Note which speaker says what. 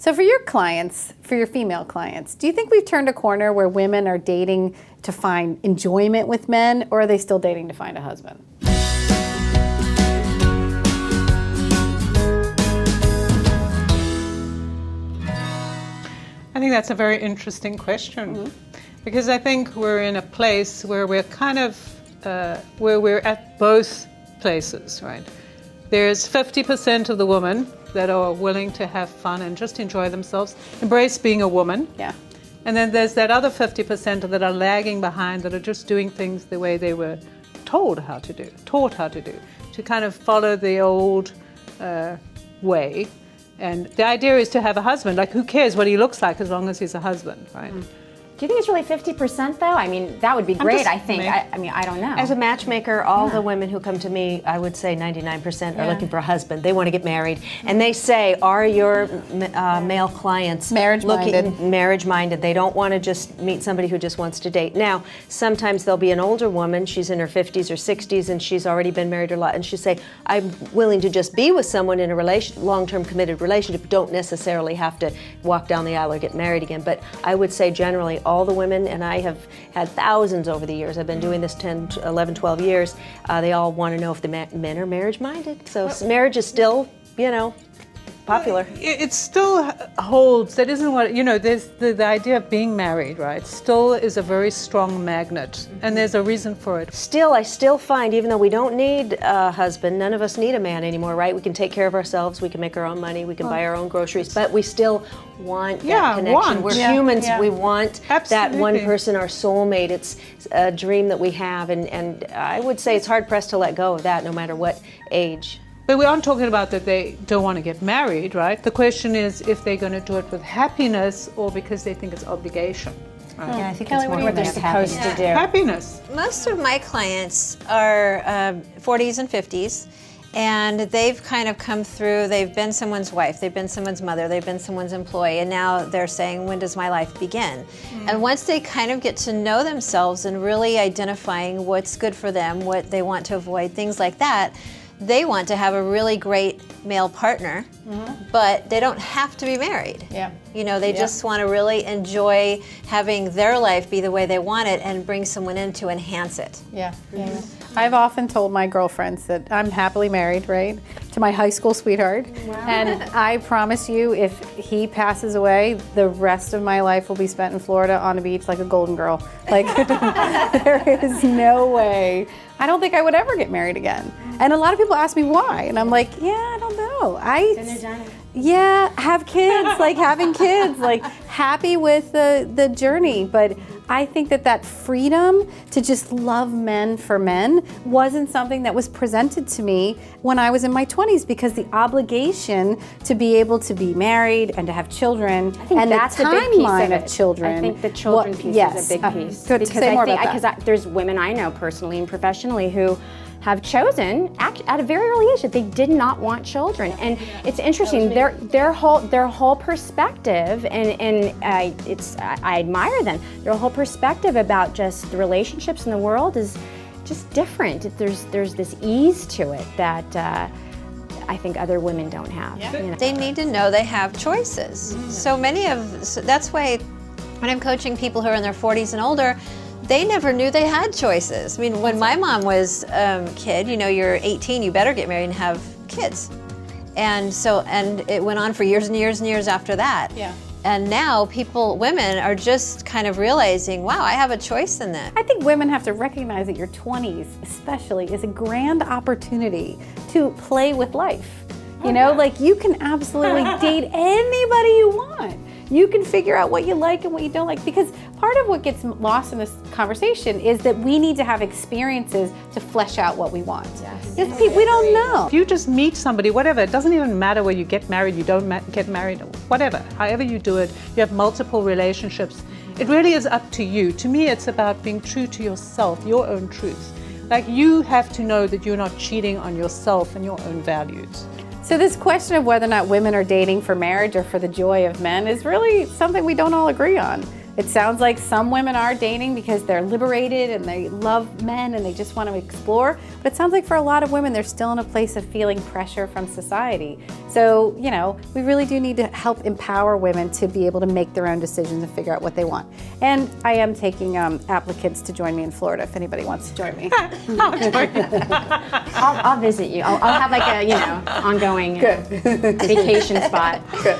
Speaker 1: So for your clients, for your female clients, do you think we've turned a corner where women are dating to find enjoyment with men, or are they still dating to find a husband?
Speaker 2: I think that's a very interesting question, because I think we're in a place where we're kind of, where we're at both places, right? There's 50% of the women that are willing to have fun and just enjoy themselves, embrace being a woman.
Speaker 1: Yeah.
Speaker 2: And then there's that other 50% that are lagging behind, that are just doing things the way they were taught how to do, to kind of follow the old way. And the idea is to have a husband. Like, who cares what he looks like as long as he's a husband, right?
Speaker 3: Do you think it's really 50% though? I mean, that would be great, I think. I mean, I don't know.
Speaker 4: As a matchmaker, all the women who come to me, I would say 99% are looking for a husband. They want to get married. And they say, are your male clients marriage-minded? They don't want to just meet somebody who just wants to date. Now, sometimes there'll be an older woman, she's in her 50s or 60s, and she's already been married a lot, and she'll say, I'm willing to just be with someone in a long-term committed relationship, don't necessarily have to walk down the aisle or get married again. But I would say generally, all the women, and I have had thousands over the years, I've been doing this 10, 11, 12 years, they all want to know if the men are marriage-minded. So marriage is still, popular.
Speaker 2: It still holds, that isn't what, there's the idea of being married, right, still is a very strong magnet, and there's a reason for it.
Speaker 4: Still, I still find, even though we don't need a husband, none of us need a man anymore, right? We can take care of ourselves, we can make our own money, we can buy our own groceries, but we still want that connection. We're humans, we want that one person, our soulmate. It's a dream that we have, and I would say it's hard-pressed to let go of that, no matter what age.
Speaker 2: But we aren't talking about that they don't want to get married, right? The question is if they're going to do it with happiness or because they think it's obligation. Right?
Speaker 4: Yeah, I think
Speaker 1: Kelly,
Speaker 4: it's more
Speaker 1: what
Speaker 4: what
Speaker 1: do you
Speaker 4: they're
Speaker 1: think?
Speaker 4: supposed to do.
Speaker 2: Happiness.
Speaker 5: Most of my clients are 40s and 50s, and they've kind of come through, they've been someone's wife, they've been someone's mother, they've been someone's employee, and now they're saying, when does my life begin? And once they kind of get to know themselves and really identifying what's good for them, what they want to avoid, things like that, they want to have a really great male partner, but they don't have to be married.
Speaker 1: Yeah.
Speaker 5: They just want to really enjoy having their life be the way they want it and bring someone in to enhance it.
Speaker 1: Yeah. I've often told my girlfriends that I'm happily married, right, to my high school sweetheart. Wow. And I promise you, if he passes away, the rest of my life will be spent in Florida on a beach like a golden girl. Like, there is no way. I don't think I would ever get married again. And a lot of people ask me why, and I'm like, I don't know. Have kids, like having kids, like happy with the journey. But I think that freedom to just love men for men wasn't something that was presented to me when I was in my 20s, because the obligation to be able to be married and to have children, and
Speaker 3: that's
Speaker 1: the
Speaker 3: a big piece
Speaker 1: timeline
Speaker 3: of
Speaker 1: of children.
Speaker 3: I think the children piece is a big piece.
Speaker 1: Good. Say more about that.
Speaker 3: Because there's women I know personally and professionally who have chosen at a very early age that they did not want children, and it's interesting. Their whole perspective, and I admire them. Their whole perspective about just the relationships in the world is just different. There's this ease to it that I think other women don't have.
Speaker 5: They need to know they have choices. So that's why when I'm coaching people who are in their 40s and older, they never knew they had choices. I mean, when my mom was a kid, you're 18, you better get married and have kids. And it went on for years and years and years after that. Yeah. And now women are just kind of realizing, wow, I have a choice in that.
Speaker 1: I think women have to recognize that your 20s especially is a grand opportunity to play with life. Like you can absolutely date anybody you want. You can figure out what you like and what you don't like, because part of what gets lost in this conversation is that we need to have experiences to flesh out what we want. Yes. We don't know.
Speaker 2: If you just meet somebody, whatever, it doesn't even matter whether you get married, you don't get married, whatever. However you do it, you have multiple relationships. It really is up to you. To me, it's about being true to yourself, your own truth. Like, you have to know that you're not cheating on yourself and your own values.
Speaker 1: So this question of whether or not women are dating for marriage or for the joy of men is really something we don't all agree on. It sounds like some women are dating because they're liberated and they love men and they just want to explore. But it sounds like for a lot of women, they're still in a place of feeling pressure from society. So, you know, we really do need to help empower women to be able to make their own decisions and figure out what they want. And I am taking applicants to join me in Florida if anybody wants to join me.
Speaker 3: I'll visit you. I'll have like a, you know, ongoing vacation spot.
Speaker 1: Good.